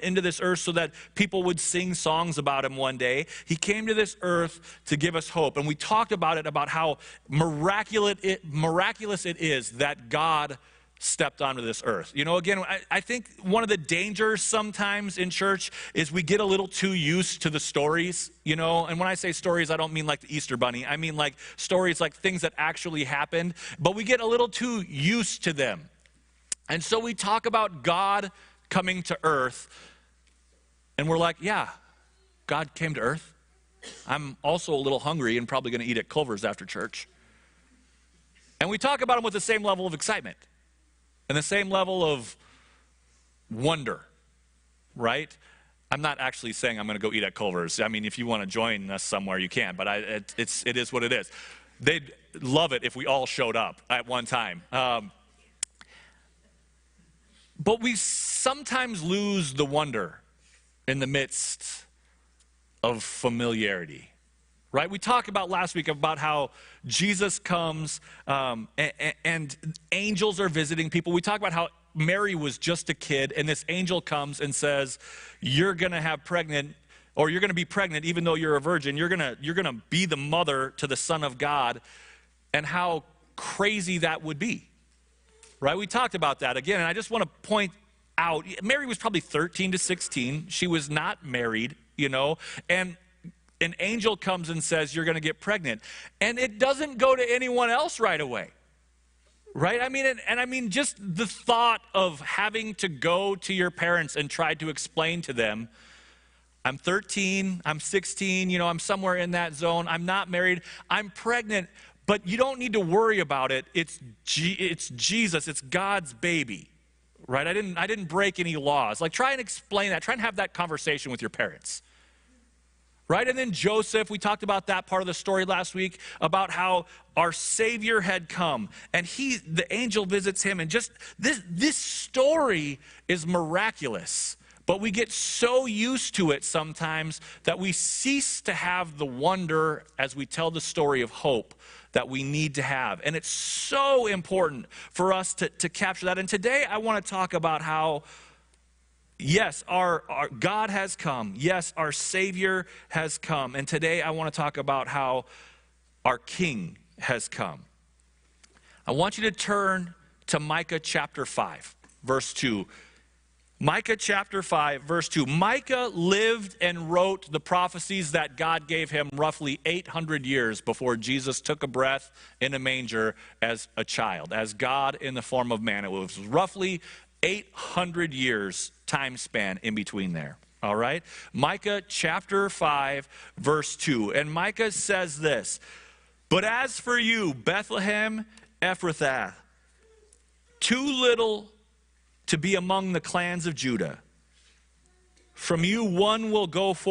into this earth so that people would sing songs about him one day. He came to this earth to give us hope. And we talked about it, about how miraculous it is that God stepped onto this earth. You know, again, I think one of the dangers sometimes in church is we get a little too used to the stories, you know, and when I say stories, I don't mean like the Easter Bunny. I mean like stories, like things that actually happened, but we get a little too used to them. And so we talk about God coming to earth, and we're like, yeah, God came to earth. I'm also a little hungry and probably going to eat at Culver's after church. And we talk about him with the same level of excitement and the same level of wonder, right? I'm not actually saying I'm going to go eat at Culver's. I mean, if you want to join us somewhere, you can, but it is what it is. They'd love it if we all showed up at one time. But we sometimes lose the wonder in the midst of familiarity, right? We talked about last week about how Jesus comes and angels are visiting people. We talked about how Mary was just a kid, and this angel comes and says, you're going to be pregnant even though you're a virgin. You're going to be the mother to the Son of God, and how crazy that would be. Right? We talked about that again, and I just want to point out, Mary was probably 13 to 16. She was not married, you know, and an angel comes and says, you're going to get pregnant. And it doesn't go to anyone else right away. Right? I mean, just the thought of having to go to your parents and try to explain to them, I'm 13, I'm 16, you know, I'm somewhere in that zone, I'm not married, I'm pregnant. But you don't need to worry about it. It's Jesus. It's God's baby, right? I didn't break any laws. Like, try and explain that. Try and have that conversation with your parents, right? And then Joseph, we talked about that part of the story last week, about how our Savior had come, and the angel visits him, and just this story is miraculous. But we get so used to it sometimes that we cease to have the wonder as we tell the story of hope that we need to have. And it's so important for us to capture that. And today I want to talk about how, yes, our God has come. Yes, our Savior has come. And today I want to talk about how our King has come. I want you to turn to Micah chapter 5, verse 2. Micah chapter 5, verse 2. Micah lived and wrote the prophecies that God gave him roughly 800 years before Jesus took a breath in a manger as a child, as God in the form of man. It was roughly 800 years time span in between there. All right? Micah chapter 5, verse 2. And Micah says this, but as for you, Bethlehem Ephrathah, too little to be among the clans of Judah. From you one will go forth